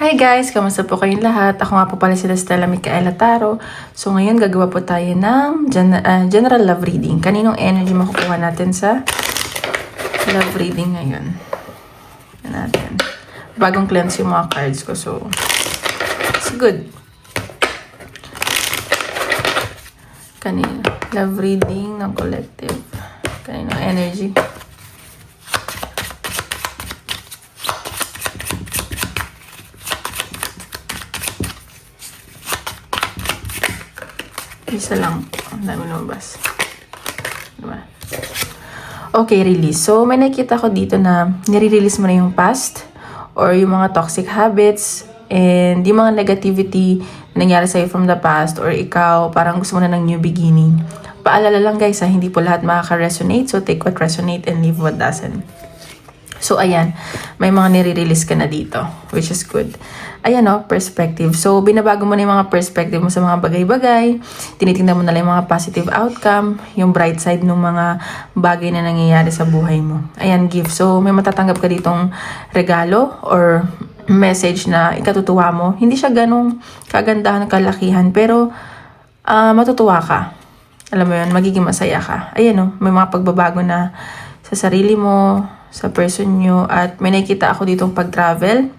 Hi guys! Kamusta po kayong lahat? Ako nga po pala si Stella Micaela Taro. So ngayon gagawa po tayo ng general love reading. Kaninong energy makukuha natin sa love reading ngayon? Yan natin. Bagong cleanse yung mga cards ko. So, it's good. Kanino? Love reading ng collective. Kaninong energy? Isa lang. Ang dami lumabas. Diba? Okay, release. So, may nakita ko dito na nire-release mo na yung past or yung mga toxic habits and yung mga negativity na nangyari sa'yo from the past or ikaw, parang gusto mo na ng new beginning. Paalala lang guys, hindi po lahat makaka-resonate. So, take what resonate and leave what doesn't. So, ayan. May mga nire-release ka na dito, which is good. Ayan perspective. So, binabago mo na yung mga perspective mo sa mga bagay-bagay. Tinitingnan mo na lang yung mga positive outcome, yung bright side ng mga bagay na nangyayari sa buhay mo. Ayan, gift. So, may matatanggap ka ditong regalo or message na ikatutuwa mo. Hindi siya ganong kagandahan, kalakihan, pero matutuwa ka. Alam mo yun, magiging masaya ka. Ayan may mga pagbabago na sa sarili mo, sa person nyo, at may nakikita ako ditong pag-travel.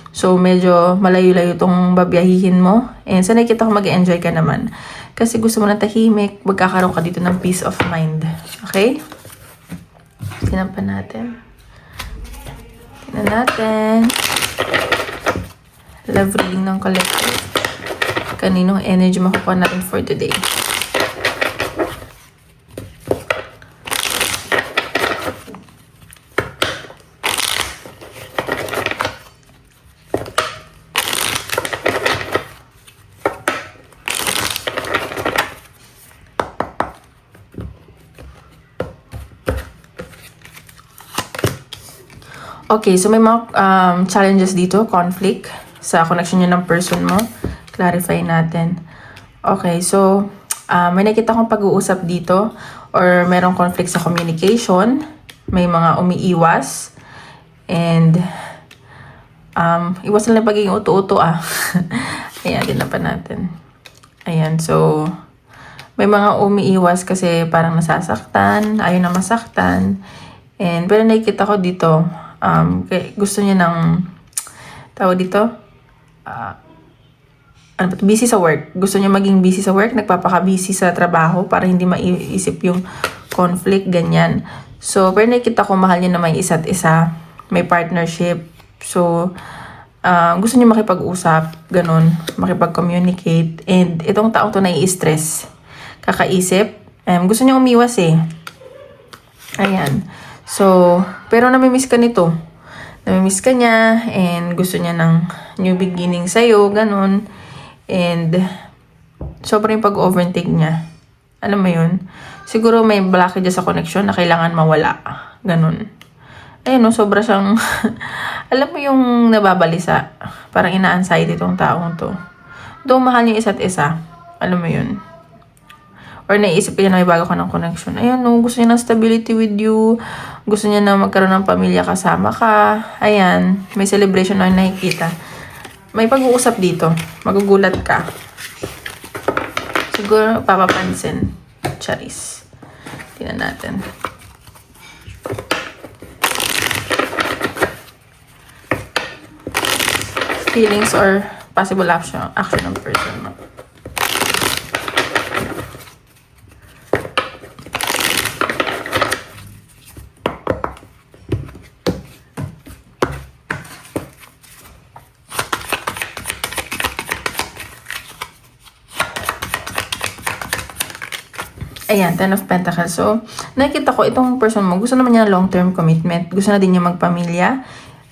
So, medyo malayo-layo itong babiyahihin mo. And sa nakikita ko mag-enjoy ka naman. Kasi gusto mo ng tahimik, magkakaroon ka dito ng peace of mind. Okay? Tingnan pa natin. Tingnan natin. Love reading ng collective. Kaninong energy makukuha natin for today? Okay, so may mga challenges dito, conflict sa connection nyo ng person mo. Clarify natin. Okay, so may nakita akong pag-uusap dito or merong conflict sa communication. May mga umiiwas. And iwasan lang pagiging uto-uto Ayan, din na pa natin. Ayan, so may mga umiiwas kasi parang nasasaktan, ayaw na masaktan. And pero nakikita ko dito, gusto niya ng tawag dito busy sa work. Gusto niya maging busy sa work, nagpapaka-busy sa trabaho para hindi maiisip yung conflict, ganyan. So, pero nakikita ko mahal niya na may isa't isa, may partnership. So, gusto niya makipag-usap, ganun, makipag-communicate. And itong taong to nai-stress, kakaisip, gusto niya umiwas Ayan. So, pero namimiss ka nito. Namimiss ka niya and gusto niya ng new beginning sa'yo, ganun. And sobrang yung pag-overtake niya. Alam mo yun? Siguro may blockage sa connection na kailangan mawala. Ganun. Ayun sobra siyang alam mo yung nababalisa. Parang ina-anxiety itong taong to. Doon mahal niya isa't isa. Alam mo yun? Or naisip niya na may bago ka ng connection. Ayan gusto niya ng stability with you. Gusto niya na magkaroon ng pamilya kasama ka. Ayan, may celebration na nakikita. May pag-uusap dito. Magugulat ka. Siguro papapansin. Charis. Tingnan natin. Feelings or possible action ng person mo. Ayan, 10 of Pentacles. So, nakikita ko itong person mo, gusto naman niya long-term commitment. Gusto na din niya magpamilya.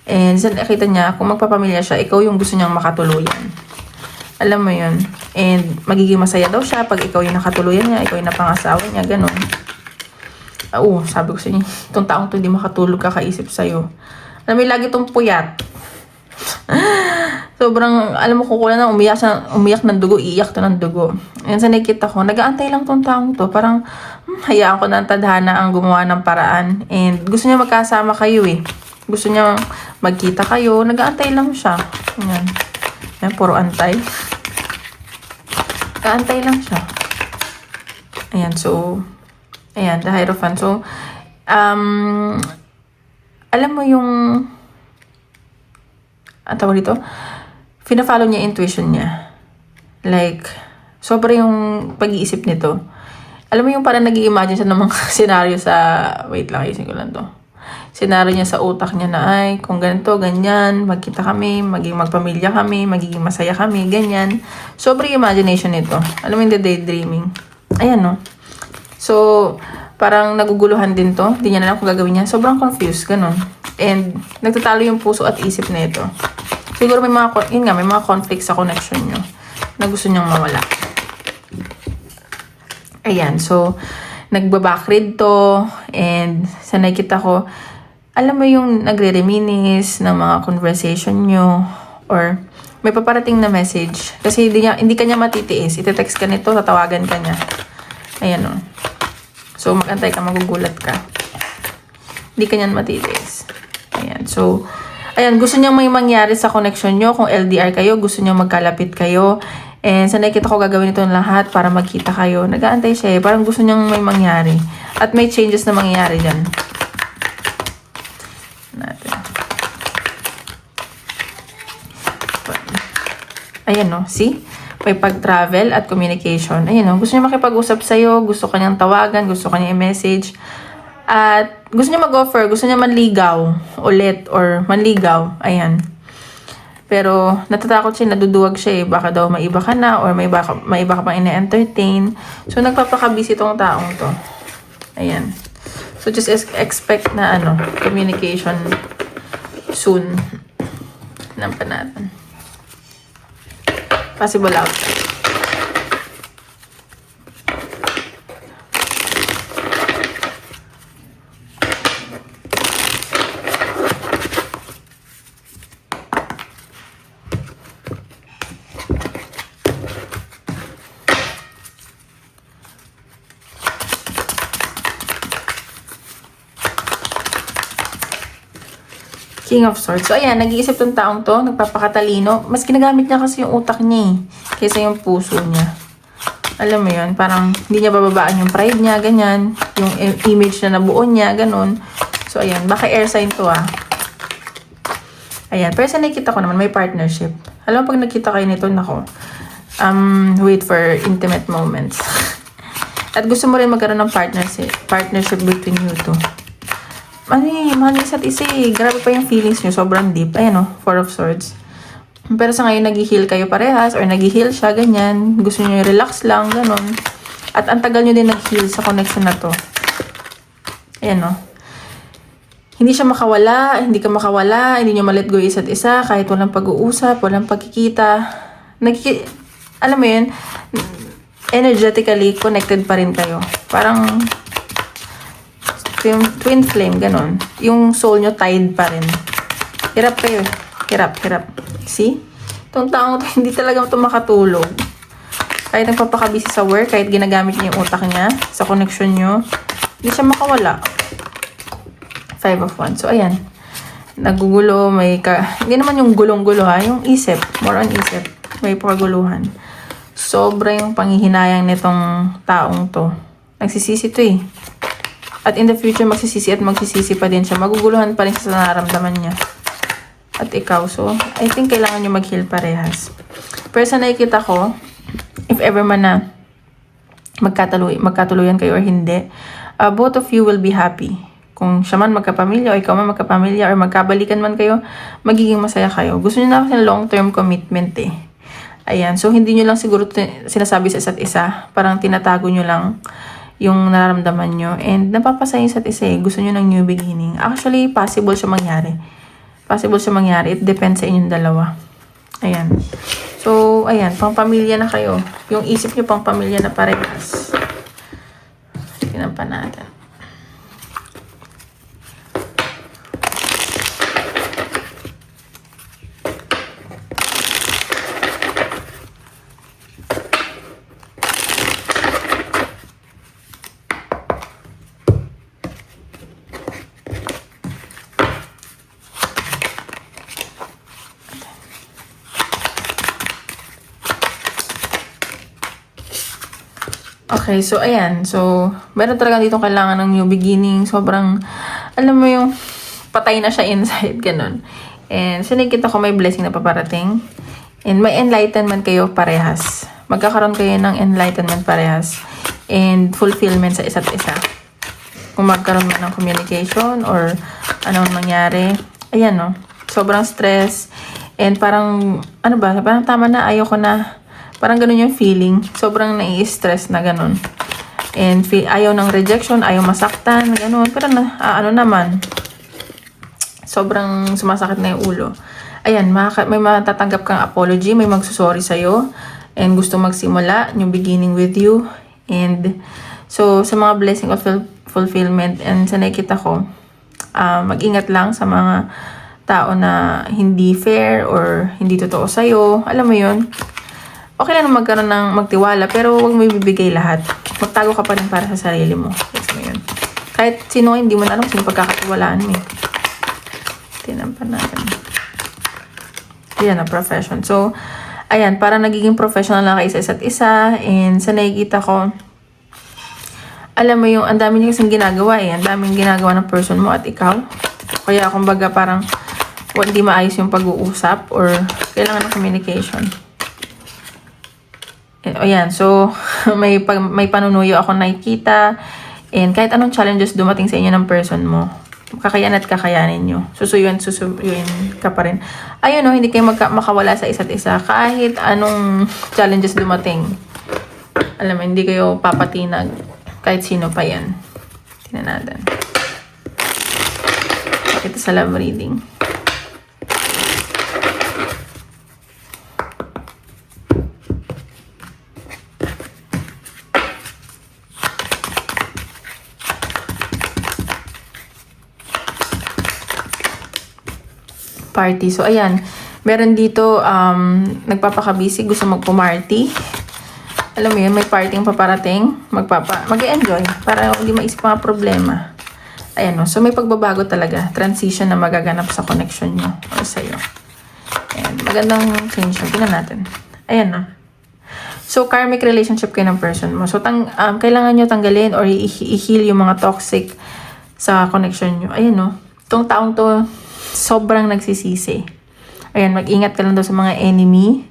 And nakita niya, kung magpapamilya siya, ikaw yung gusto niyang makatuluyan. Alam mo yun. And magiging masaya daw siya pag ikaw yung nakatuluyan niya, ikaw yung napangasawa niya, ganun. Sabi ko sa inyo, itong taong to hindi makatulog, kakaisip sa'yo. Alam mo, lagi itong puyat. Sobrang, alam mo, kukulan na umiyak ng dugo, iiyak to ng dugo. Yan sa nakikita ko, nag-aantay lang tong taong to. Parang, hayaan ko na ang tadhana ang gumawa ng paraan. And gusto niya magkasama kayo Gusto niya magkita kayo, nag-aantay lang siya. Yan. Ayan, puro antay. Kaantay lang siya. Ayan, so, ayan, the Hierophant. So, alam mo yung, ang tawag dito, fina-follow niya intuition niya. Like, sobra yung pag-iisip nito. Alam mo yung parang nag-i-imagine siya ng mga senaryo sa, wait lang, isin ko lang to. Senaryo niya sa utak niya na, ay, kung ganito, ganyan, magkita kami, magiging magpamilya kami, magiging masaya kami, ganyan. Sobrang imagination nito. Alam mo yung daydreaming. Ayan, no? So, parang naguguluhan din to. Hindi niya na alam kung gagawin niya. Sobrang confused, ganun. And, nagtatalo yung puso at isip na ito. Siguro may mga, yun nga, may mga conflict sa connection nyo na gusto niyang mawala. Ayan, so, nagbabackread to. And, sa nakikita ko, alam mo yung nagre-reminis ng mga conversation nyo or may paparating na message. Kasi hindi ka niya matitiis. Ite-text ka nito, tatawagan ka niya. Ayan o. So, mag-antay ka, magugulat ka. Hindi ka niyan matitiis. Ayan. So, ayan, gusto niyang may mangyari sa connection nyo. Kung LDR kayo, gusto niyang magkalapit kayo. And sa nakikita ko, gagawin ito lahat para magkita kayo. Nag-aantay siya eh. Parang gusto niyang may mangyari. At may changes na mangyayari dyan. Natin. Ayan no, see? May pag-travel at communication. Ayan no, gusto niya makipag-usap sa'yo, gusto kanyang tawagan, gusto kanyang i-message. At gusto niya mag-offer, gusto niya manligaw ulit or manligaw. Ayan. Pero natatakot siya, naduduwag siya eh. Baka daw maiba ka na or may iba ka pang ina-entertain. So nagpapakabisi tong taong to. Ayan. So, just expect na, communication soon. Nampan natin. Possible outcome. King of Swords. So, ayan, nag-iisip tong taong to, nagpapakatalino. Mas ginagamit niya kasi yung utak niya eh, kaysa yung puso niya. Alam mo yun, parang hindi niya bababaan yung pride niya, ganyan. Yung image na nabuo niya, ganun. So, ayan, baka air sign to ah. Ayan, pero sa nakikita ko naman, may partnership. Alam mo, pag nakita kayo nito, nako, wait for intimate moments. At gusto mo rin magkaroon ng partnership between you two. Mahal isa't isa eh. Grabe pa yung feelings nyo. Sobrang deep. Ayan o, Four of Swords. Pero sa ngayon, nag-heal kayo parehas or nag-heal siya, ganyan. Gusto nyo relax lang, ganun. At ang tagal nyo din nag-heal sa connection na to. Ayan o. Hindi siya makawala, hindi ka makawala, hindi nyo ma-let go isa't isa, kahit walang pag-uusap, walang pagkikita. Alam mo yun, energetically connected pa rin kayo. Parang yung twin flame, ganun. Yung soul nyo tied pa rin. Hirap kayo. Hirap. See? Itong taong to, hindi talaga ito makatulog. Kahit nagpapakabisi sa work, kahit ginagamit niya yung utak niya sa connection nyo, hindi siya makawala. Five of Wands. So, ayan. Nagugulo, hindi naman yung gulong-gulo ha, yung isip. More on isip. May paguluhan. Sobra yung panghihinayang nitong taong to. Nagsisisi to eh. At in the future, magsisisi at magsisisi pa din siya. Maguguluhan pa rin siya sa nararamdaman niya. At ikaw. So, I think kailangan nyo mag-heal parehas. Pero sa nakikita ko, if ever man na magkatuluyan kayo or hindi, both of you will be happy. Kung siya man magkapamilya o ikaw man magkapamilya or magkabalikan man kayo, magiging masaya kayo. Gusto nyo na kasi long-term commitment eh. Ayan. So, hindi nyo lang siguro sinasabi sa isa't isa. Parang tinatago nyo lang yung nararamdaman nyo. And napapasaya yung isa't isa eh. Gusto nyo ng new beginning. Actually, possible siya mangyari. Possible siya mangyari. It depends sa inyong dalawa. Ayan. So, ayan. Pang pamilya na kayo. Yung isip nyo pang pamilya na parehas. Tingnan pa natin. Okay, so ayan. So, meron talaga dito kailangan ng new beginning. Sobrang, alam mo yung patay na siya inside, ganun. And so, nakikita ko may blessing na paparating. And may enlightenment kayo parehas. Magkakaroon kayo ng enlightenment parehas. And fulfillment sa isa't isa. Kung magkaroon man ng communication or anong mangyari. Ayan, no. Sobrang stress. And parang, ano ba, parang tama na, ayoko na. Parang ganun yung feeling. Sobrang nai-stress na ganun. And ayaw ng rejection, ayaw masaktan, ganun. Pero ano naman, sobrang sumasakit na yung ulo. Ayan, may matatanggap kang apology, may magsusorry sa'yo. And gusto magsimula, yung beginning with you. And so, sa mga blessing of fulfillment, and sa nakikita ko, mag-ingat lang sa mga tao na hindi fair or hindi totoo sa'yo. Alam mo yun? Okay lang na magkaroon ng magtiwala, pero huwag mo ibibigay lahat. Magtago ka pa rin para sa sarili mo. Yes mo yun. Kahit sino, hindi mo na alam sino pagkakatiwalaan mo. Tinan pa natin. Yan na, profession. So, ayan, parang nagiging professional na kayo sa isa't isa. And sa nakikita ko, alam mo yung, ang dami niya kasing ginagawa eh. Ang daming ginagawa ng person mo at ikaw. Kaya, kumbaga, parang hindi maayos yung pag-uusap or kailangan ng communication. Ayan, so may panunuyo ako nakikita. And kahit anong challenges dumating sa inyo ng person mo, kakayan at kakayanin nyo. Susuyuin ka pa rin. Ayun, no, hindi kayo makawala sa isa't isa. Kahit anong challenges dumating. Alam mo, hindi kayo papatinag. Kahit sino pa yan. Tingnan natin. Ito sa love reading. Party. So, ayan. Meron dito, nagpapakabisi, gusto magpumarty. Alam mo yun, may party yung paparating. Mag-enjoy para hindi maisip mga problema. Ayan, no? So, may pagbabago talaga. Transition na magaganap sa connection nyo o sa'yo. Ayan. Magandang change. Tingnan natin. Ayan, no? So, karmic relationship kayo ng person mo. So, kailangan nyo tanggalin or i-heal yung mga toxic sa connection nyo. Ayan, no? Itong taong to, sobrang nagsisisi. Ayan, mag-ingat ka lang daw sa mga enemy.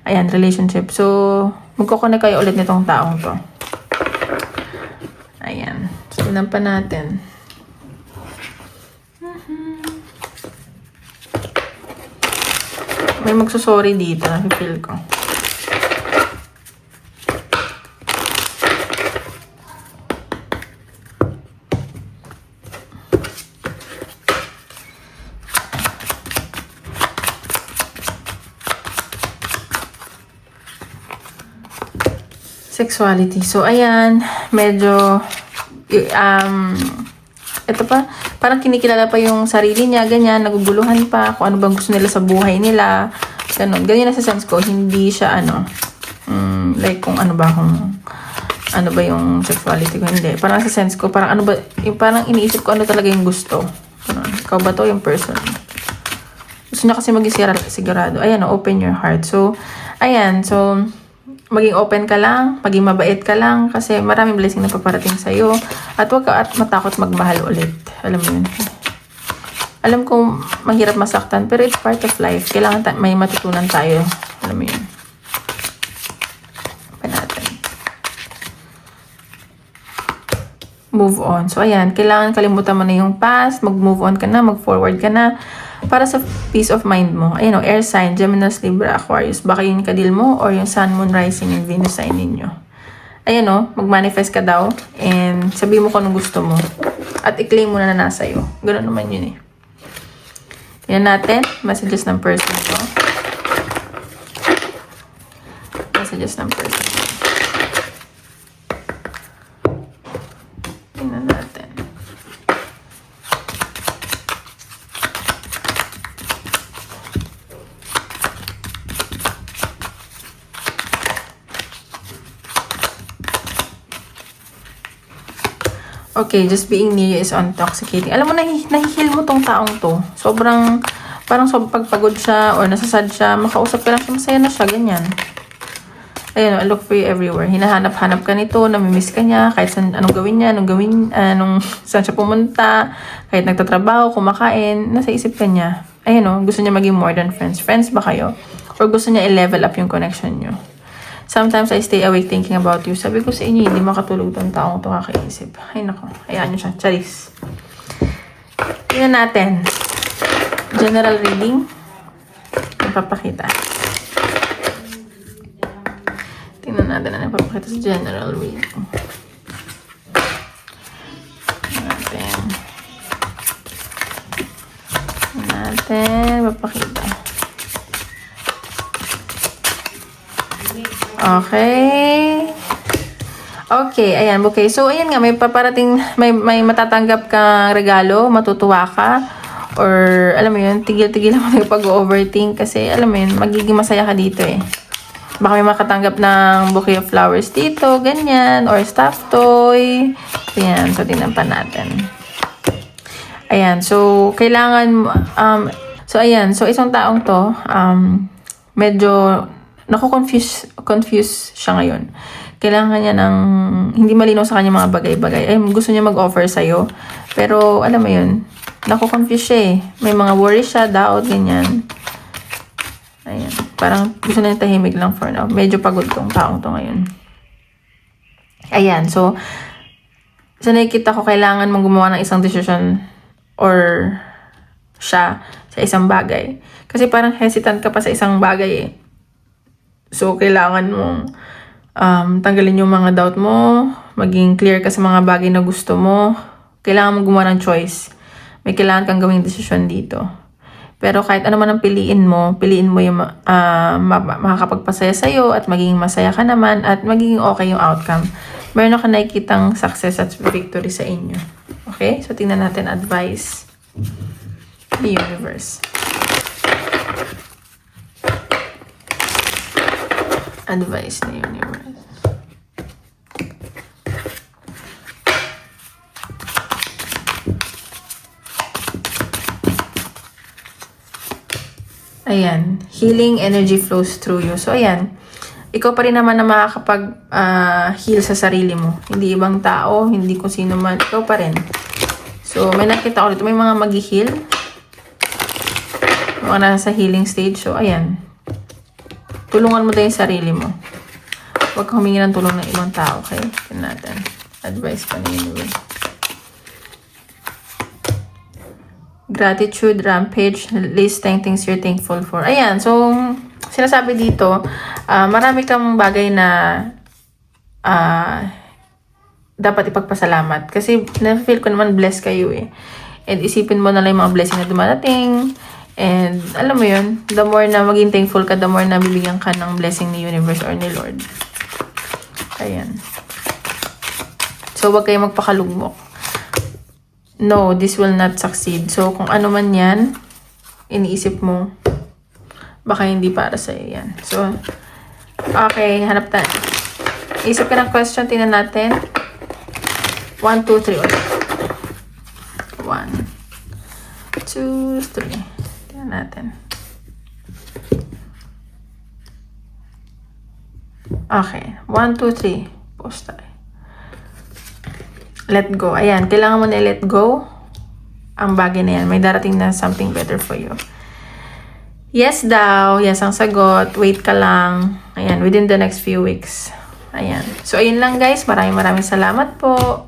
Ayan, relationship. So, magkoconnect kayo ulit nitong taong to. Ayan. So, tignan pa natin. May magsusorry dito. Feel ko. Sexuality. So, ayan, medyo, ito pa, parang kinikilala pa yung sarili niya, ganyan, naguguluhan pa, kung ano bang gusto nila sa buhay nila, ganun. Ganyan na sa sense ko, hindi siya, like, kung ano ba yung sexuality ko, hindi. Parang sa sense ko, parang ano ba, yung parang iniisip ko ano talaga yung gusto. Ikaw ba to yung person? Gusto niya kasi maging sigurado. Ayan, open your heart. So, ayan, so, maging open ka lang, maging mabait ka lang kasi maraming blessing na paparating sa'yo at huwag ka matakot magmahal ulit. Alam mo yun. Alam ko mahirap masaktan pero it's part of life. Kailangan may matutunan tayo. Alam mo yun. Pa natin. Move on. So ayan, kailangan kalimutan mo na yung past, mag-move on ka na, mag-forward ka na. Para sa peace of mind mo. Ayan o, air sign, Gemini, Libra, Aquarius. Baka yung kadil mo or yung Sun, Moon, Rising, and Venus sign ninyo. Ayan o, mag-manifest ka daw. And sabi mo kung anong gusto mo. At i-claim mo na nasa iyo. Ganun naman yun eh. Yan natin. Messages ng person ko. Messages ng person ko. Tingnan natin. Okay, just being near you is intoxicating. Alam mo, nahihil mo tong taong to. Sobrang, parang pagpagod siya or nasasad siya, makausap ka lang siya, masaya na siya, ganyan. Ayun, I look for you everywhere. Hinahanap-hanap ka nito, namimiss ka niya, kahit anong gawin niya, saan siya pumunta, kahit nagtatrabaho, kumakain, nasa isip ka niya. Ayun o, gusto niya maging more than friends. Friends ba kayo? Or gusto niya i-level up yung connection niyo? Sometimes I stay awake thinking about you. Sabi ko sa inyo, hindi makatulog tong taong ito kakaisip. Ay nako, hayaan niyo siya. Charis. Tingnan natin. General reading. Ipapakita. Tingnan natin ano ipapakita sa general reading. Ipapakita. Okay. Okay, ayan. Okay. So, ayan nga, may paparating, may matatanggap kang regalo, matutuwa ka, or, alam mo yun, tigil-tigil mo na yung pag-overthink kasi, alam mo yun, magiging masaya ka dito eh. Baka may makatanggap ng bouquet of flowers dito, ganyan, or stuffed toy. Ayan, so, tingnan pa natin. Ayan, so, kailangan, so, ayan, so, isang taong to, medyo, confuse siya ngayon. Kailangan niya ng, hindi malinaw sa kanya mga bagay-bagay. Ay, gusto niya mag-offer sa'yo. Pero, alam mo yun, confuse siya eh. May mga worry siya, doubt, ganyan. Ayan. Parang gusto na niya tahimik lang for now. Medyo pagod tong taong to ngayon. Ayan. So, sa nakikita ko, kailangan mong gumawa ng isang decision or siya sa isang bagay. Kasi parang hesitant ka pa sa isang bagay eh. So, kailangan mong tanggalin yung mga doubt mo, maging clear ka sa mga bagay na gusto mo. Kailangan mong gumawa ng choice. May kailangan kang gawing desisyon dito. Pero kahit ano man ang piliin mo yung makakapagpasaya sa'yo at magiging masaya ka naman at magiging okay yung outcome. Meron ka nakikitang success at victory sa inyo. Okay? So, tingnan natin advice. The universe. Advice ni universe. Ayan. Healing energy flows through you. So, ayan. Ikaw pa rin naman na makakapag-heal sa sarili mo. Hindi ibang tao, hindi kung sino man. Ikaw pa rin. So, may nakita ko dito. May mga mag-heal. Mga nasa healing stage. So, ayan. Tulungan mo din yung sarili mo. Huwag kang humingi ng tulong ng ibang tao, okay? Tignan natin. Advice pa ni universe. Gratitude, rampage, list 10 things you're thankful for. Ayan, so, sinasabi dito, marami kang bagay na dapat ipagpasalamat. Kasi, na-feel ko naman blessed kayo eh. And isipin mo na lang yung mga blessing na dumarating. And, alam mo yun, the more na maging thankful ka, the more na bibigyan ka ng blessing ni universe or ni Lord. Ayan. So, wag kayo magpakalugmok. No, this will not succeed. So, kung ano man yan, iniisip mo, baka hindi para sa'yo yan. So, okay, hanap tayo. Isip ka ng question, tingnan natin. 1, 2, 3 ulit. 1, 2, 3. Natin. Okay. 1, 2, 3. Post tayo. Let go. Ayan. Kailangan mo na let go ang bagay na yan. May darating na something better for you. Yes daw. Yes ang sagot. Wait ka lang. Ayan. Within the next few weeks. Ayan. So, ayun lang guys. Maraming salamat po.